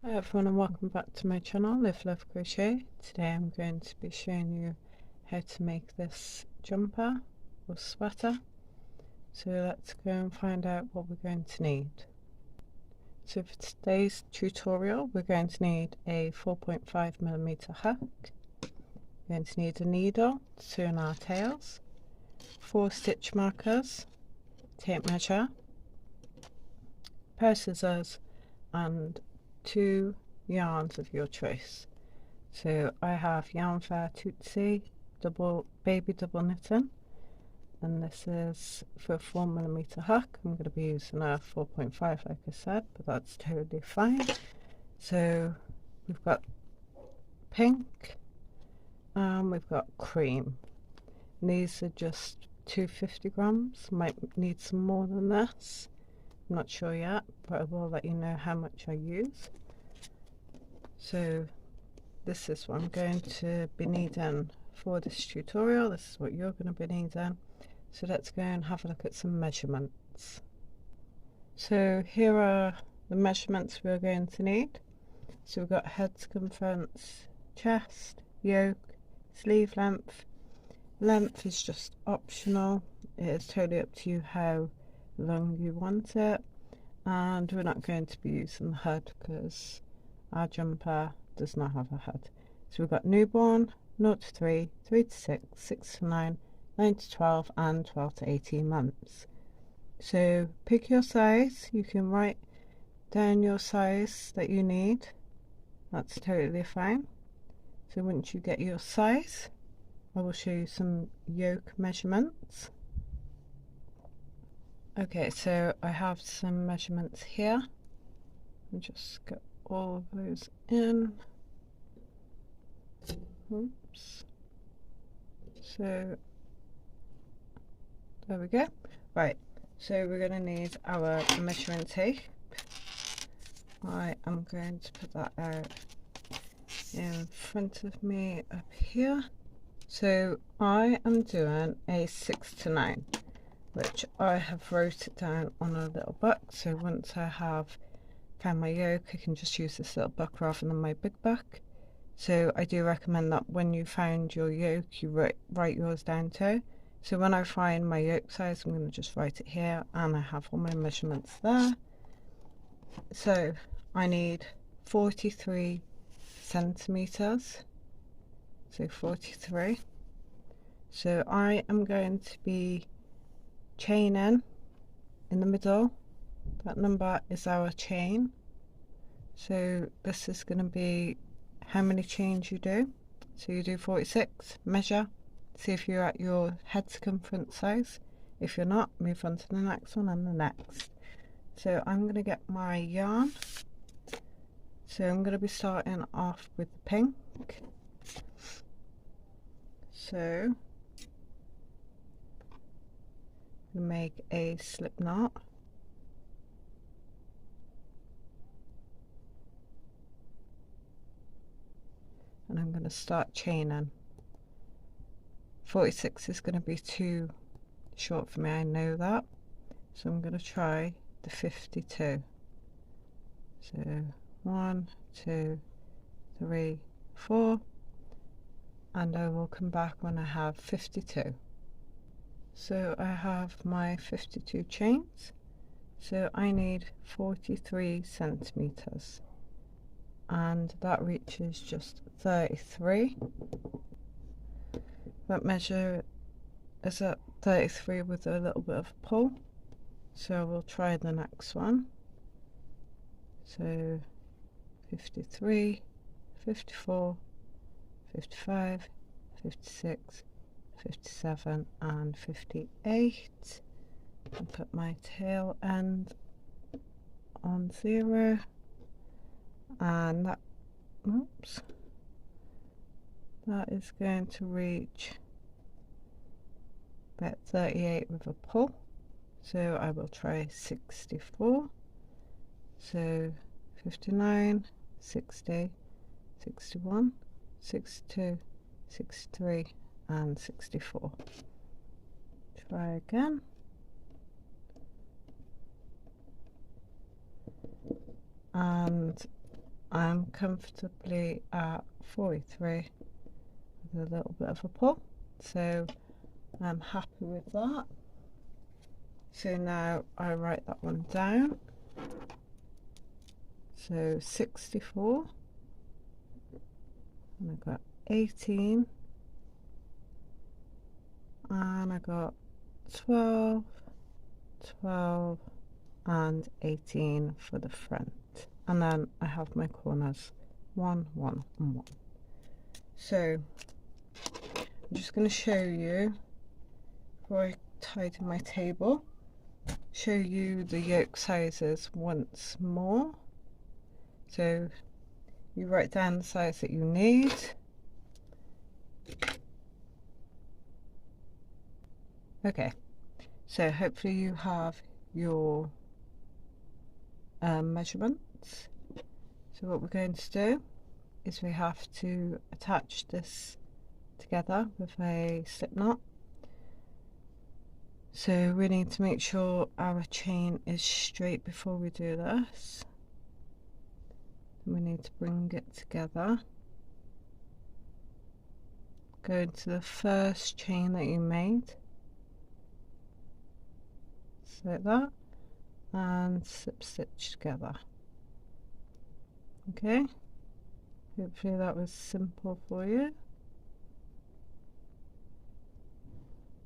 Hi everyone and welcome back to my channel, Live Love Crochet. Today I'm going to be showing you how to make this jumper or sweater. So let's go and find out what we're going to need. So for today's tutorial we're going to need a 4.5mm hook. We're going to need a needle to turn our tails, 4 stitch markers, tape measure, pair of scissors and 2 yarns of your choice. So I have Yarn Fair Tootsie baby double knitting, and this is for a 4mm hook. I'm going to be using a 4.5 like I said, but that's totally fine. So we've got pink and we've got cream. And these are just 250 grams. Might need some more than this. I'm not sure yet, but I will let you know how much I use. So this is what I'm going to be needing for this tutorial. This is what you're going to be needing. So let's go and have a look at some measurements. So here are the measurements we're going to need. So we've got head circumference, chest, yoke, sleeve length. Length is just optional. It is totally up to you how long you want it. And we're not going to be using the hood because our jumper does not have a hood. So we've got newborn, 0 to 3, 3 to 6, 6 to 9, 9 to 12 and 12 to 18 months. So pick your size. You can write down your size that you need. That's totally fine. So once you get your size, I will show you some yoke measurements. Okay, so I have some measurements here. I'll just get all of those in. Oops. So there we go. Right, so we're going to need our measuring tape. I am going to put that out in front of me up here. So I am doing a 6 to 9, which I have wrote it down on a little book. So once I have found my yoke, I can just use this little book rather than my big book. So I do recommend that when you found your yoke, you write yours down too. So when I find my yoke size, I'm going to just write it here, and I have all my measurements there. So I need 43 centimeters. So 43. So I am going to be chaining in the middle. That number is our chain. So this is going to be how many chains you do. So you do 46, measure, see if you're at your head circumference size. If you're not, move on to the next one and the next. So I'm going to get my yarn. So I'm going to be starting off with the pink. So I'm going to make a slip knot. And I'm going to start chaining. 46 is going to be too short for me, I know that. So I'm going to try the 52. So 1, 2, 3, 4, and I will come back when I have 52. So I have my 52 chains. So I need 43 centimeters, and that reaches just 33. That measure is at 33 with a little bit of a pull. So we'll try the next one. So 53, 54, 55, 56, 57 and 58. And put my tail end on 0, and that, oops, that is going to reach about 38 with a pull. So I will try 64. So 59, 60, 61, 62, 63 and 64. Try again. And I'm comfortably at 43 with a little bit of a pull, so I'm happy with that. So now I write that one down. So 64, and I got 18, and I got 12, 12 and 18 for the front, and then I have my corners 1, 1 and 1. So I'm just going to show you, before I tidy my table, show you the yoke sizes once more. So you write down the size that you need. Okay, so hopefully you have your measurements. So what we're going to do is we have to attach this together with a slip knot. So we need to make sure our chain is straight before we do this. We need to bring it together. Go into the first chain that you made, like that, and slip stitch together. Okay, hopefully that was simple for you.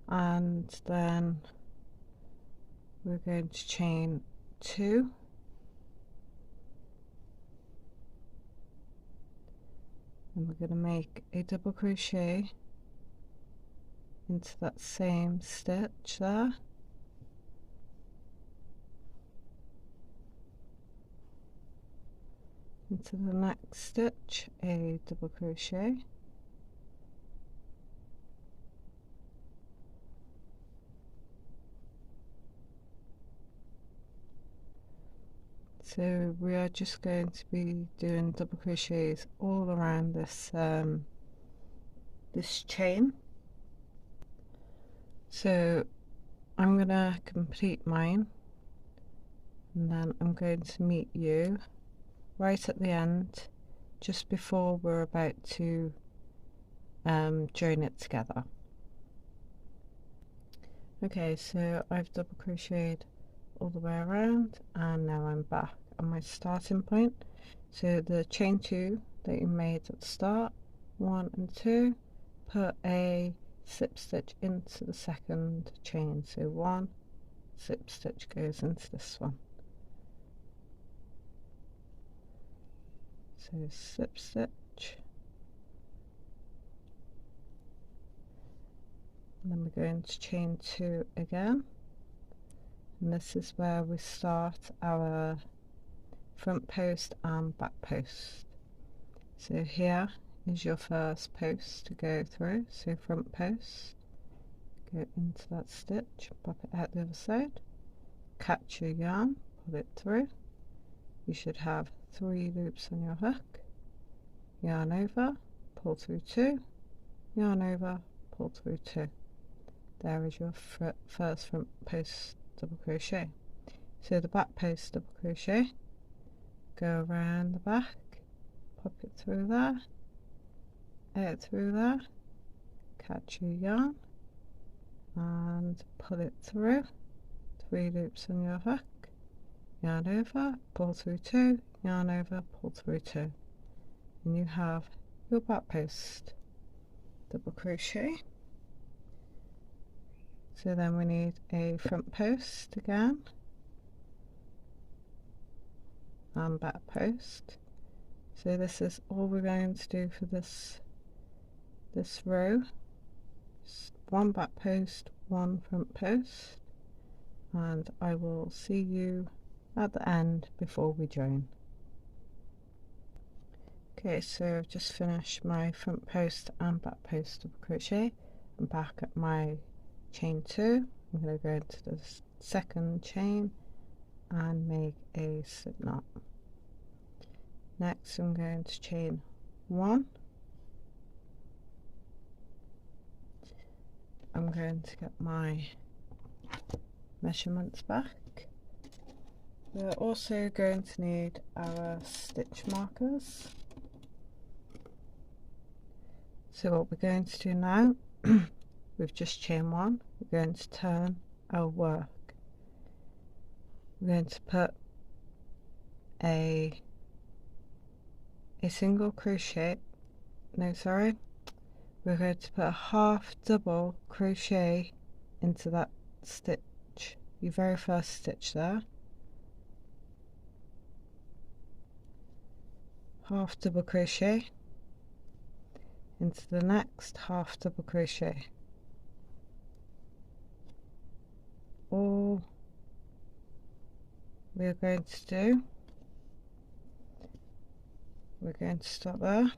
And then we're going to chain 2, and we're going to make a double crochet into that same stitch there, into the next stitch a double crochet, so we are just going to be doing double crochets all around this this chain. So I'm gonna complete mine, and then I'm going to meet you right at the end, just before we're about to join it together. Okay, so I've double crocheted all the way around, and now I'm back at my starting point. So the chain 2 that you made at the start, 1 and 2, put a slip stitch into the second chain. So 1 slip stitch goes into this one. So slip stitch, and then we're going to chain 2 again, and this is where we start our front post and back post. So here is your first post to go through, so front post, go into that stitch, pop it out the other side, catch your yarn, pull it through. You should have 3 loops on your hook, yarn over, pull through 2, yarn over, pull through 2. There is your first front post double crochet. So the back post double crochet, go around the back, pop it through there, out through there, catch your yarn and pull it through, 3 loops on your hook, yarn over, pull through 2, yarn over, pull through 2, and you have your back post double crochet. So then we need a front post again and back post. So this is all we're going to do for this row. Just 1 back post, 1 front post, and I will see you at the end before we join. Okay, so I've just finished my front post and back post double crochet. I'm back at my chain 2. I'm going to go into the second chain and make a slip knot. Next I'm going to chain 1. I'm going to get my measurements back, We're also going to need our stitch markers. So what we're going to do now, we've just chain one, we're going to turn our work. We're going to put a single crochet, we're going to put a half double crochet into that stitch, your very first stitch there, half double crochet into the next half double crochet. All we're going to do, we're going to stop there.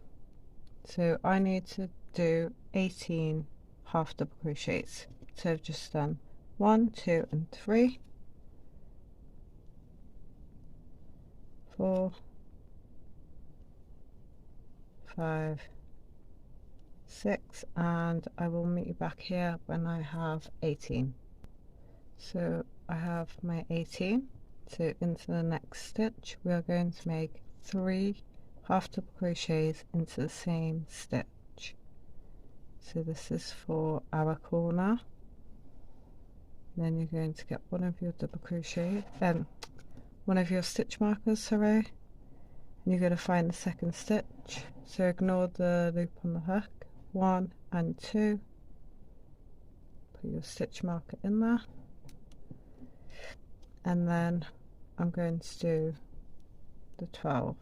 So I need to do 18 half double crochets. So I've just done 1, 2 and 3, 4, 5, 6, and I will meet you back here when I have 18. So I have my 18. So into the next stitch we are going to make 3 half double crochets into the same stitch. So this is for our corner. Then you're going to get one of your double crochet, one of your stitch markers, and you're going to find the second stitch. So ignore the loop on the hook. 1 and 2. Put your stitch marker in there, and then I'm going to do the 12.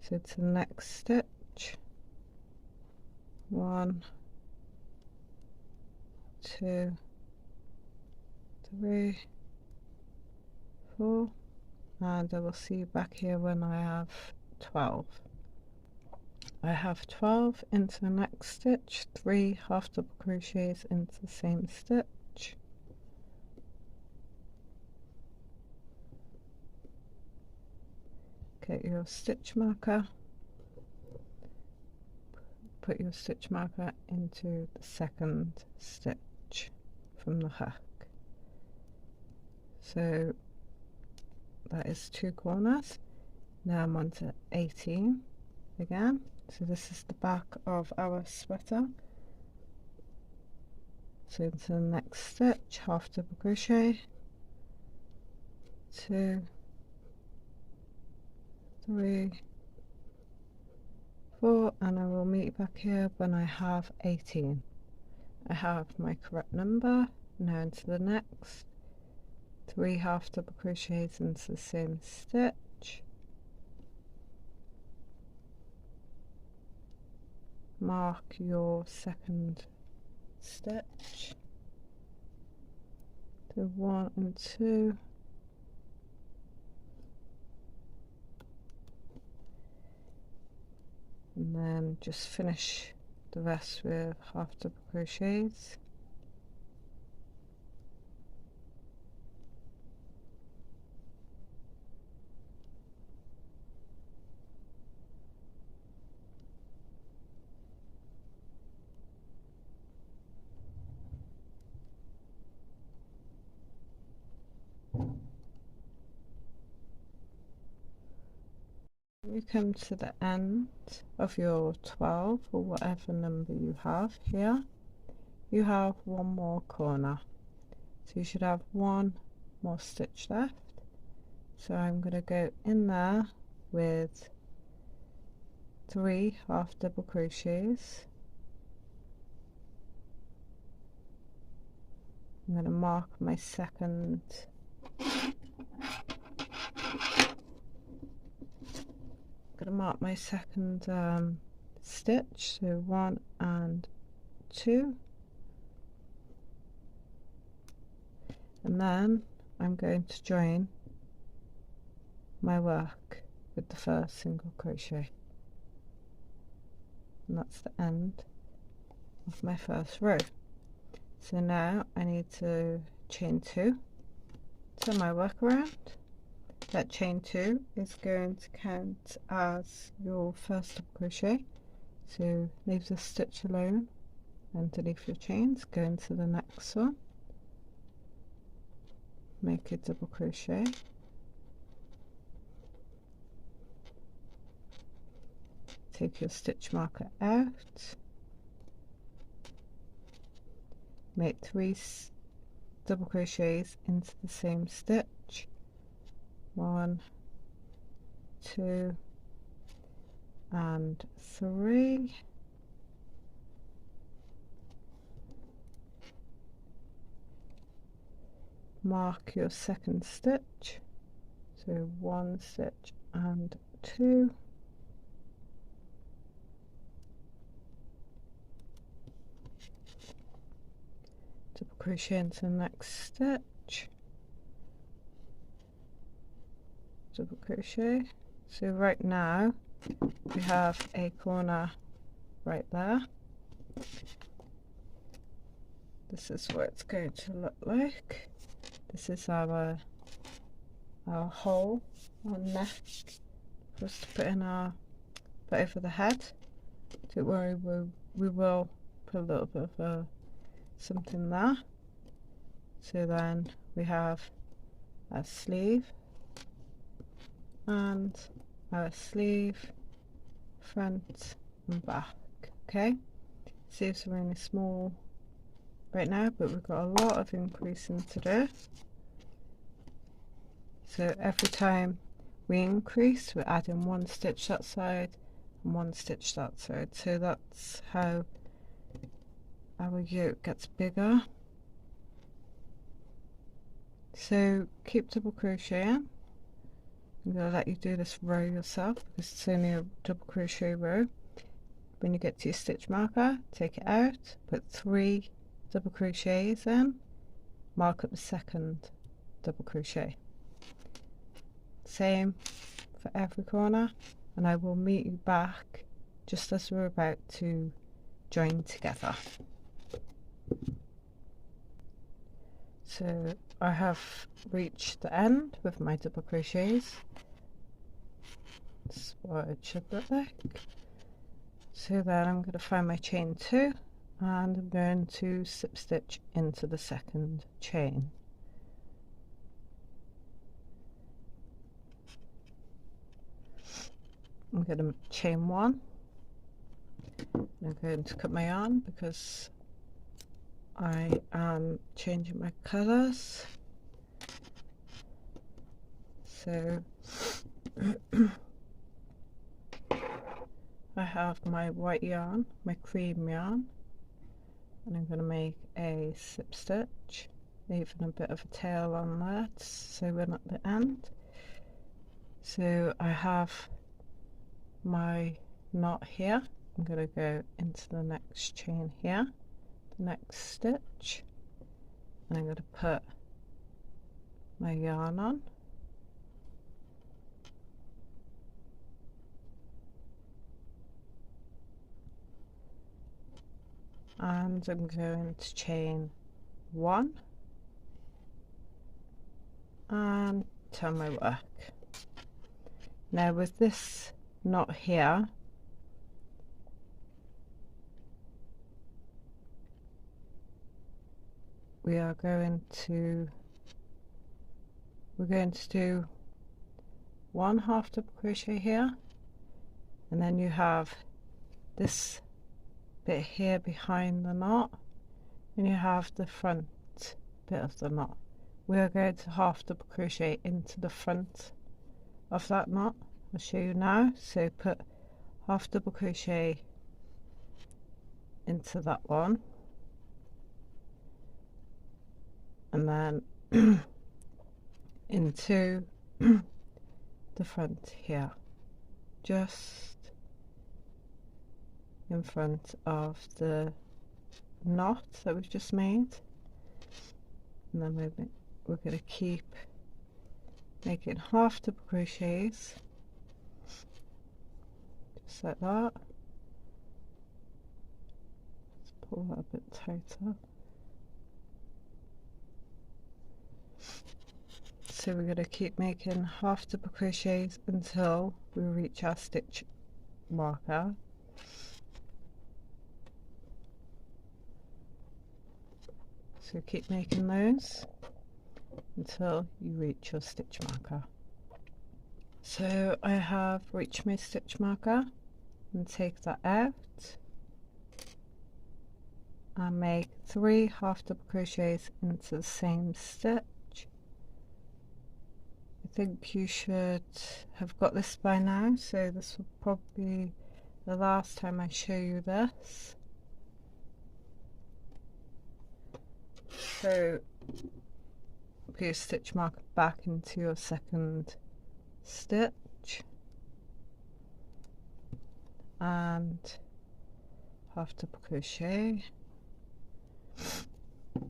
So to the next stitch, 1, 2, 3, 4, and I will see you back here when I have 12. I have 12 into the next stitch, 3 half double crochets into the same stitch. Get your stitch marker, put your stitch marker into the second stitch from the hook. So that is 2 corners. Now I'm on to 18 again. So this is the back of our sweater. So into the next stitch, half double crochet, 2, 3, 4, and I will meet you back here when I have 18. I have my correct number. Now into the next, 3 half double crochets into the same stitch, mark your second stitch, do 1 and 2, and then just finish the rest with half double crochets. You come to the end of your 12 or whatever number you have here, you have one more corner, so you should have one more stitch left. So I'm going to go in there with 3 half double crochets. I'm going to mark my second stitch, so 1 and 2, and then I'm going to join my work with the first single crochet, and that's the end of my first row. So now I need to chain 2, turn my work around. That chain 2 is going to count as your first double crochet, so leave the stitch alone underneath your chains, go into the next one, make a double crochet, take your stitch marker out, make 3 double crochets into the same stitch, 1, 2 and 3, mark your second stitch, so 1 stitch and 2, double crochet into the next stitch, double crochet. So right now we have a corner right there. This is what it's going to look like. This is our hole, our neck for us to put in our put over the head. Don't worry, we will put a little bit of something there. So then we have our sleeve and our sleeve, front and back. Okay, sleeves are really small right now, but we've got a lot of increasing to do. So every time we increase, we're adding 1 stitch that side and 1 stitch that side. So that's how our yoke gets bigger. So keep double crocheting. I'm going to let you do this row yourself because it's only a double crochet row. When you get to your stitch marker, take it out, put 3 double crochets in, mark up the second double crochet. Same for every corner, and I will meet you back just as we're about to join together. So I have reached the end with my double crochets. That's what it should look like. So then I'm going to find my chain 2 and I'm going to slip stitch into the second chain. I'm going to chain 1. I'm going to cut my yarn because I am changing my colours. So I have my white yarn, my cream yarn, and I'm going to make a slip stitch, leaving a bit of a tail on that so we're at the end. So I have my knot here. I'm going to go into the next chain here, the next stitch, and I'm going to put my yarn on. And I'm going to chain 1 and turn my work. Now with this knot here, we're going to do 1 half double crochet here, and then you have this bit here behind the knot, and you have the front bit of the knot. We are going to half double crochet into the front of that knot. I'll show you now. So put half double crochet into that one, and then into the front here, just in front of the knot that we've just made. And then we're going to keep making half double crochets just like that. Let's pull that a bit tighter. So we're going to keep making half double crochets until we reach our stitch marker. So keep making those, until you reach your stitch marker. So I have reached my stitch marker, and take that out and make 3 half double crochets into the same stitch. I think you should have got this by now, so this will probably be the last time I show you this. So put your stitch marker back into your second stitch and half double crochet.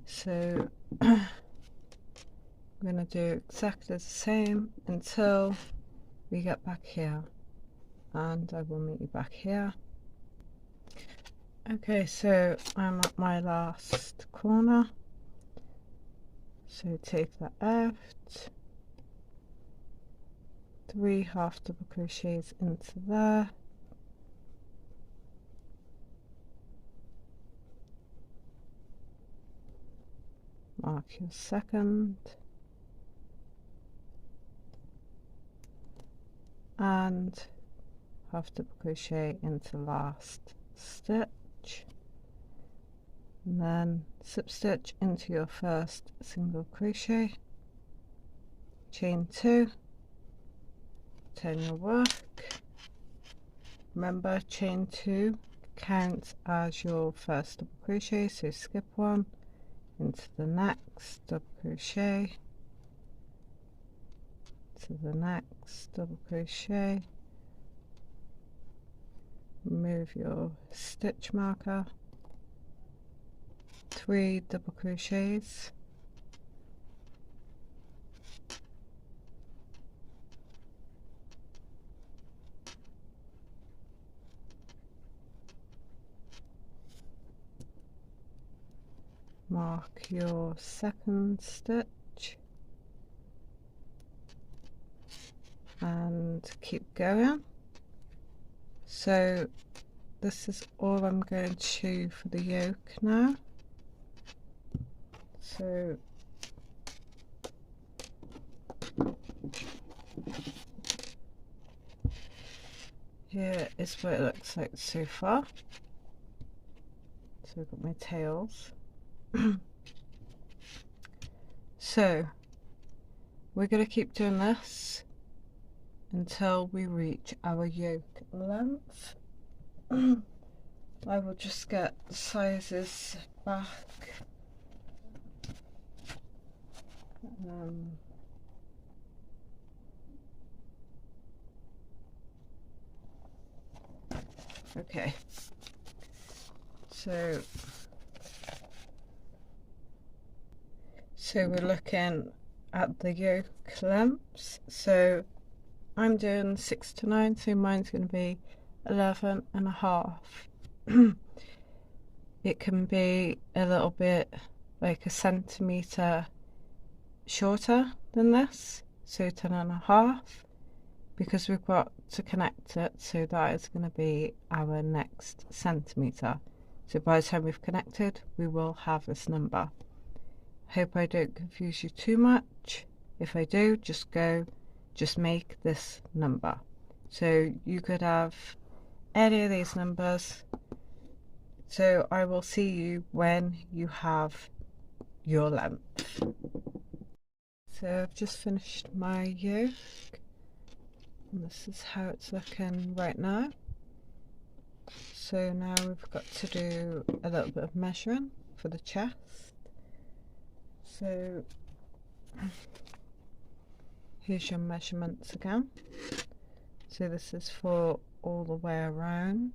So I'm going to do exactly the same until we get back here, and I will meet you back here. Okay, so I'm at my last corner, so take that out, 3 half double crochets into there, mark your second, and half double crochet into last stitch, and then slip stitch into your first single crochet, chain 2, turn your work. Remember, chain 2 counts as your first double crochet, so skip 1 into the next double crochet, to the next double crochet, move your stitch marker, 3 double crochets, mark your second stitch and keep going. So this is all I'm going to show you for the yoke now. So here is what it looks like so far. So I've got my tails. So we're going to keep doing this until we reach our yoke length. I will just get the sizes back. Okay, so we're looking at the yoke lengths. So I'm doing 6 to 9, so mine's going to be 11.5. It can be a little bit like a centimetre shorter than this, so 10.5, because we've got to connect it, so that is going to be our next centimetre. So by the time we've connected, we will have this number. Hope I don't confuse you too much. If I do, just make this number. So you could have any of these numbers. So I will see you when you have your length. So I've just finished my yoke, and this is how it's looking right now. So now we've got to do a little bit of measuring for the chest. So here's your measurements again. So this is for all the way around,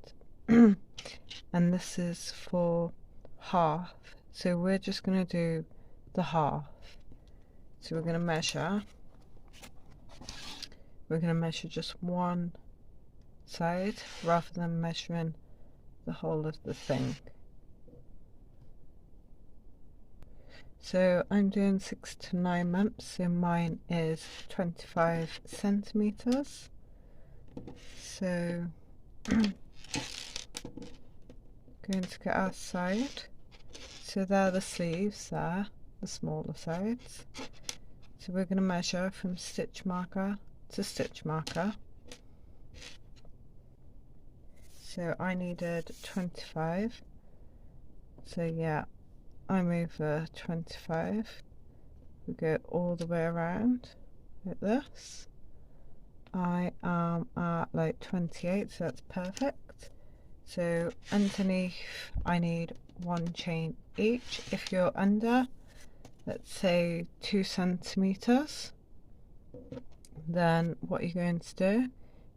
and this is for half. So we're just going to do the half. So we're going to measure. We're going to measure just one side rather than measuring the whole of the thing. So I'm doing 6 to 9 months, so mine is 25 centimeters. So going to get our side. So they're the sleeves there, the smaller sides. So we're going to measure from stitch marker to stitch marker. So I needed 25, so yeah, I'm over 25. We go all the way around like this. I am at like 28, so that's perfect. So underneath I need one chain each. If you're under, let's say 2 centimeters, then what you're going to do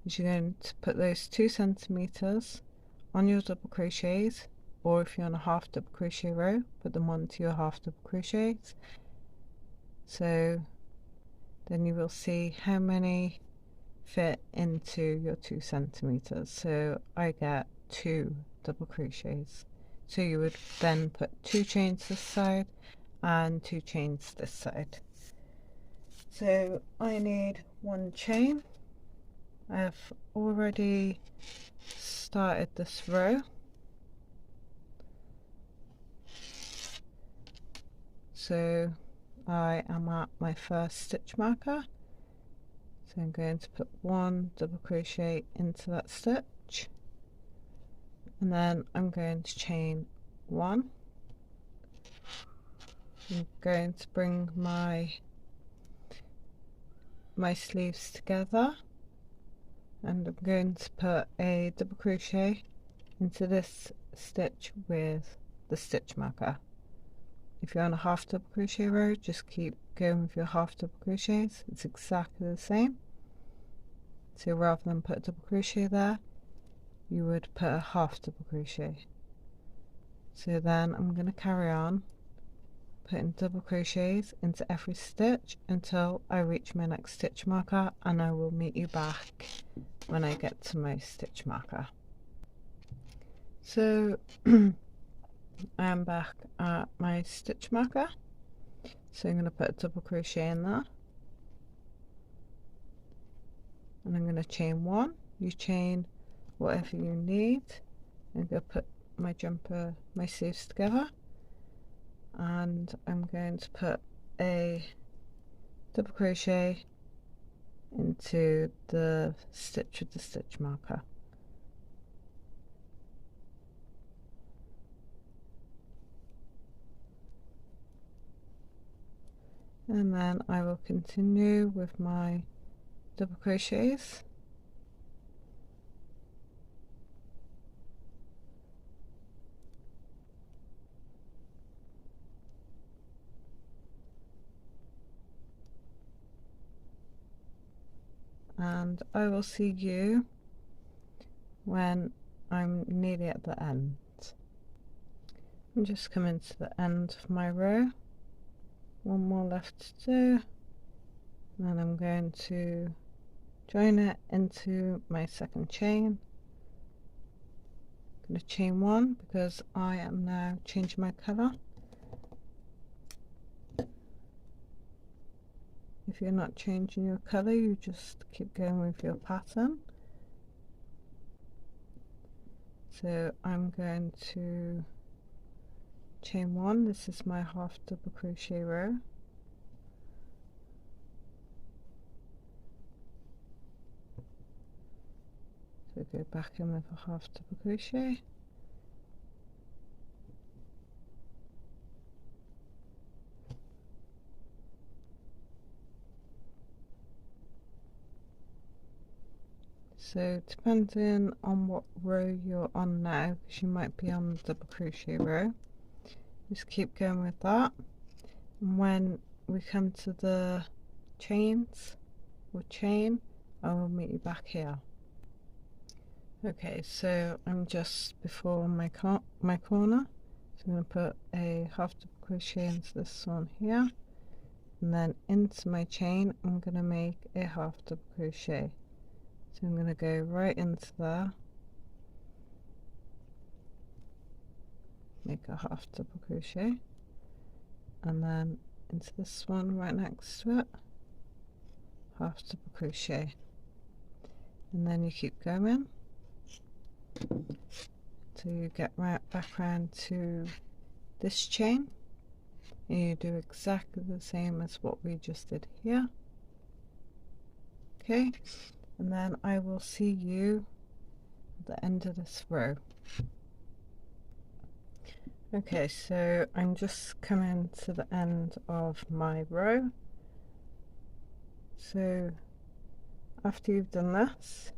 is you're going to put those 2 centimeters on your double crochets, or if you're on a half double crochet row, put them onto your half double crochets. So then you will see how many fit into your 2 centimeters. So I get 2 double crochets. So you would then put 2 chains this side and 2 chains this side. So I need 1 chain. I've already started this row. So I am at my first stitch marker. So I'm going to put 1 double crochet into that stitch, and then I'm going to chain 1. I'm going to bring my sleeves together, and I'm going to put a double crochet into this stitch with the stitch marker. If you're on a half double crochet row, just keep going with your half double crochets. It's exactly the same. So rather than put a double crochet there, you would put a half double crochet. So then I'm going to carry on putting double crochets into every stitch until I reach my next stitch marker, and I will meet you back when I get to my stitch marker. So I am back at my stitch marker, so I'm going to put a double crochet in there, and I'm going to chain 1. You chain whatever you need. I'm going to put my jumper, my sleeves together, and I'm going to put a double crochet into the stitch with the stitch marker. And then I will continue with my double crochets. And I will see you when I'm nearly at the end. I'm just coming to the end of my row. 1 more left to do, and then I'm going to join it into my second chain. I'm going to chain 1 because I am now changing my colour. If you're not changing your colour, you just keep going with your pattern. So I'm going to chain 1. This is my half double crochet row. So go back in with a half double crochet. So depending on what row you're on now, because you might be on the double crochet row, just keep going with that, and when we come to the chains or chain, I will meet you back here. Okay, so I'm just before my corner, so I'm going to put a half double crochet into this one here, and then into my chain I'm going to make a half double crochet. So I'm going to go right into there, make a half double crochet, and then into this one right next to it, half double crochet, and then you keep going till you get right back around to this chain, and you do exactly the same as what we just did here. Okay, and then I will see you at the end of this row. Okay, so I'm just coming to the end of my row. So after you've done this,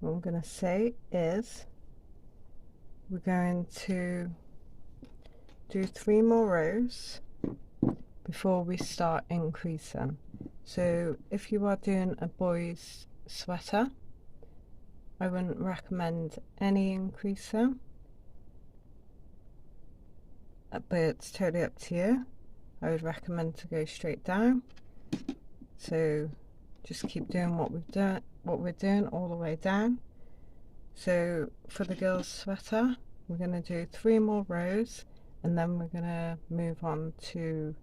what I'm going to say is we're going to do 3 more rows before we start increasing. So if you are doing a boy's sweater, I wouldn't recommend any increasing, but it's totally up to you. I would recommend to go straight down. So just keep doing what we're doing all the way down. So for the girls' sweater, we're going to do 3 more rows, and then we're going to move on to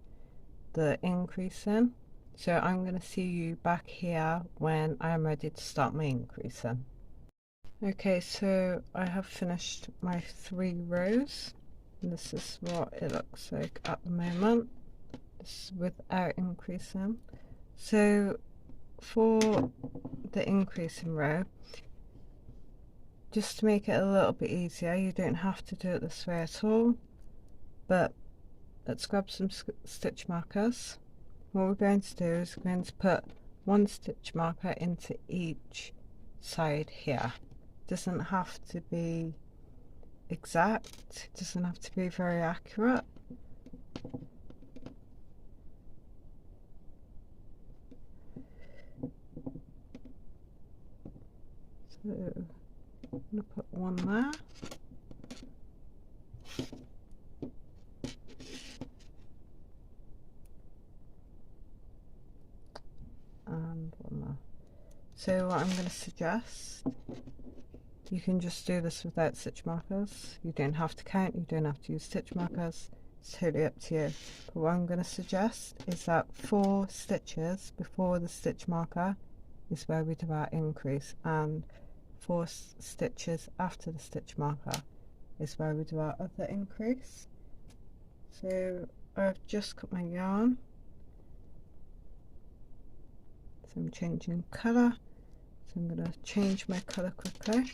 the increasing. So I'm going to see you back here when I'm ready to start my increasing. Okay, so I have finished my 3 rows, and this is what it looks like at the moment. This is without increasing. So for the increasing row, just to make it a little bit easier, you don't have to do it this way at all, but let's grab some stitch markers. What we're going to do is we're going to put 1 stitch marker into each side here. It doesn't have to be exact, it doesn't have to be very accurate. So I'm going to put 1 there. And 1 there. So what I'm going to suggest, you can just do this without stitch markers. You don't have to count, you don't have to use stitch markers. It's totally up to you. But what I'm going to suggest is that 4 stitches before the stitch marker is where we do our increase, and 4 stitches after the stitch marker is where we do our other increase. So I've just cut my yarn, so I'm changing colour. So I'm going to change my colour quickly.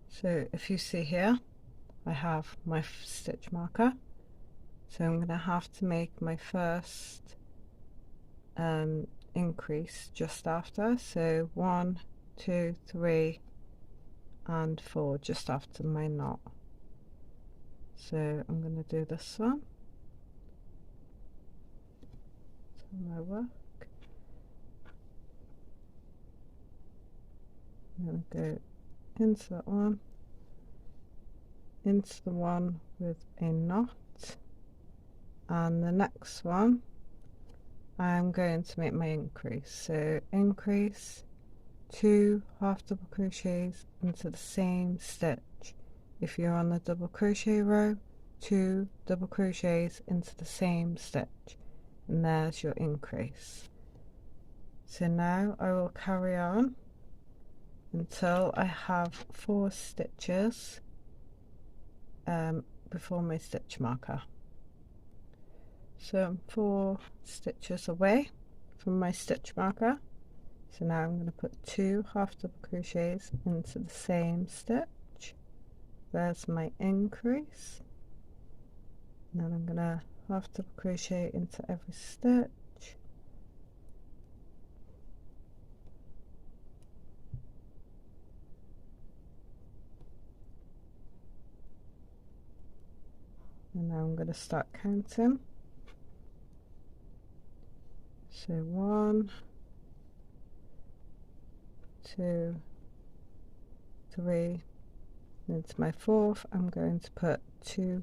So if you see here, I have my stitch marker. So I'm going to have to make my first increase just after. So 1, 2, 3 and 4 just after my knot. So I'm going to do this one. So my work. I'm going to go into that one, into the one with a knot, and the next one I'm going to make my increase. So increase, 2 half double crochets into the same stitch. If you're on the double crochet row, 2 double crochets into the same stitch, and there's your increase. So now I will carry on until I have 4 stitches before my stitch marker. So I'm 4 stitches away from my stitch marker. So now I'm going to put 2 half double crochets into the same stitch. There's my increase. And then I'm going to half double crochet into every stitch. And now I'm going to start counting. So 1, 2, 3, and into my 4th I'm going to put 2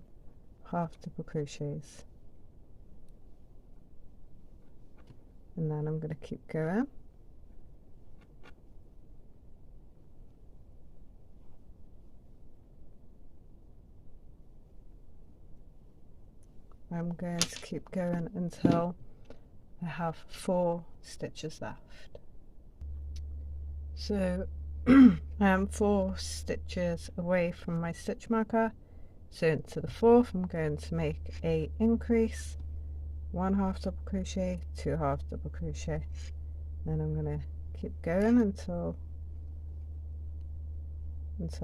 half double crochets, and then I'm going to keep going. I'm going to keep going until I have 4 stitches left. So I am 4 stitches away from my stitch marker, so into the 4th I'm going to make a increase, 1 half double crochet, 2 half double crochet, then I'm going to keep going until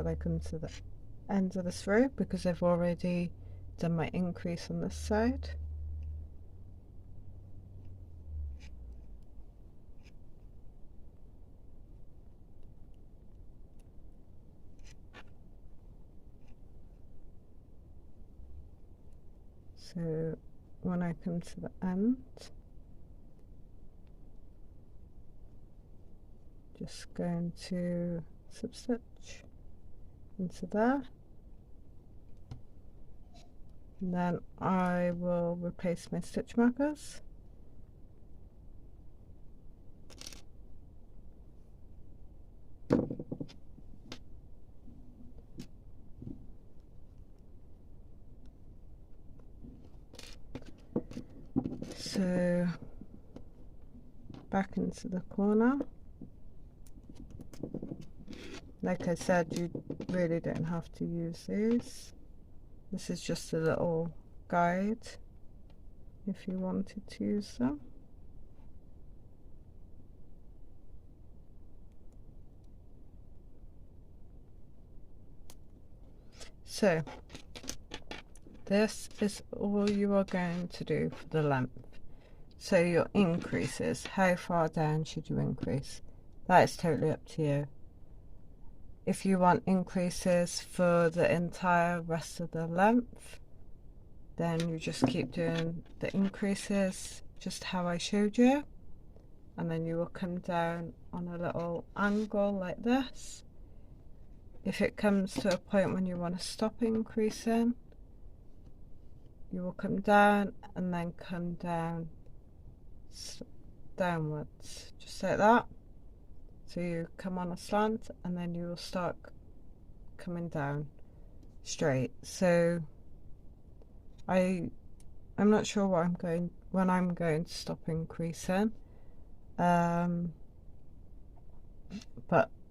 I come to the end of this row, because I've already done my increase on this side. So when I come to the end, just going to substitch into there, and then I will replace my stitch markers. So back into the corner. Like I said, you really don't have to use these. This is just a little guide if you wanted to use them. So this is all you are going to do for the length. So your increases, how far down should you increase? That is totally up to you. If you want increases for the entire rest of the length, then you just keep doing the increases just how I showed you, and then you will come down on a little angle like this. If it comes to a point when you want to stop increasing, you will come down and then come down downwards, just like that. So you come on a slant and then you will start coming down straight. So I'm not sure when I'm going to stop increasing, but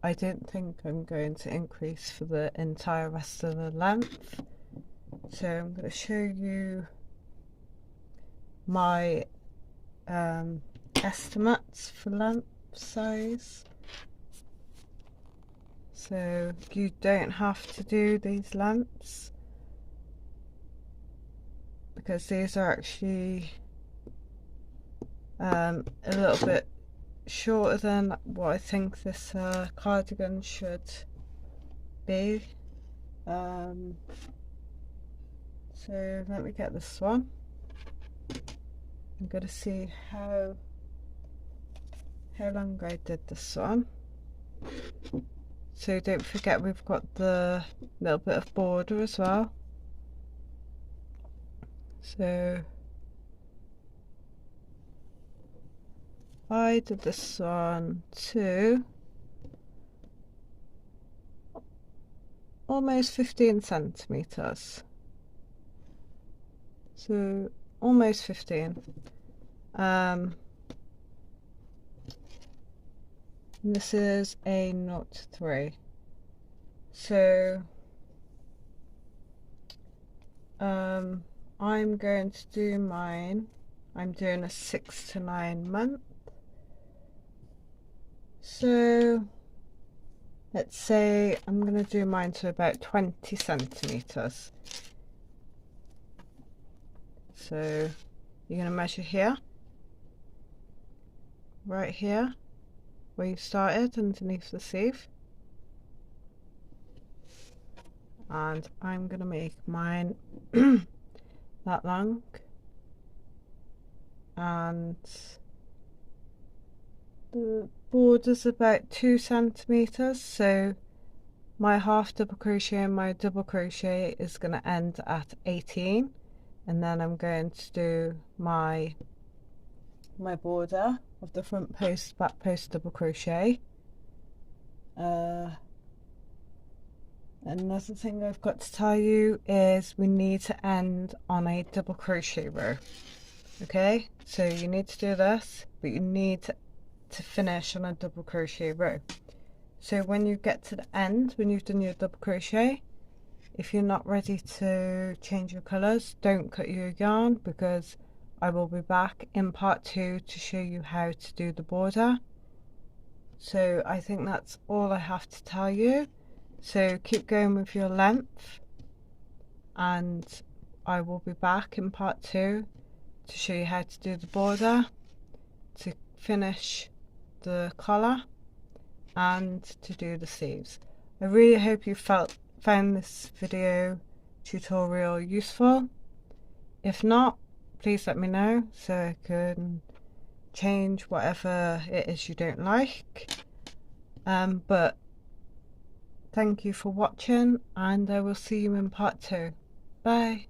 I don't think I'm going to increase for the entire rest of the length. So I'm going to show you my estimates for length size. So you don't have to do these lengths, because these are actually a little bit shorter than what I think this cardigan should be. So let me get this one. I'm going to see how long I did this one. So don't forget we've got the little bit of border as well. So I did this one to almost 15 centimeters. So almost 15. And this is a 0.3. So I'm going to do mine. I'm doing a 6 to 9 month. So let's say I'm going to do mine to about 20 centimeters. So you're going to measure here, right here, where you started underneath the sleeve, and I'm going to make mine that long, and the border's about 2 centimeters. So my half double crochet and my double crochet is going to end at 18, and then I'm going to do my border of the front post, back post double crochet. Another thing I've got to tell you is we need to end on a double crochet row. Okay, so you need to do this, but you need to finish on a double crochet row. So when you get to the end, when you've done your double crochet, if you're not ready to change your colours, don't cut your yarn, because I will be back in part 2 to show you how to do the border. So I think that's all I have to tell you. So keep going with your length, and I will be back in part 2 to show you how to do the border, to finish the collar, and to do the sleeves. I really hope you found this video tutorial useful. If not, please let me know so I can change whatever it is you don't like. But thank you for watching, and I will see you in part 2. Bye.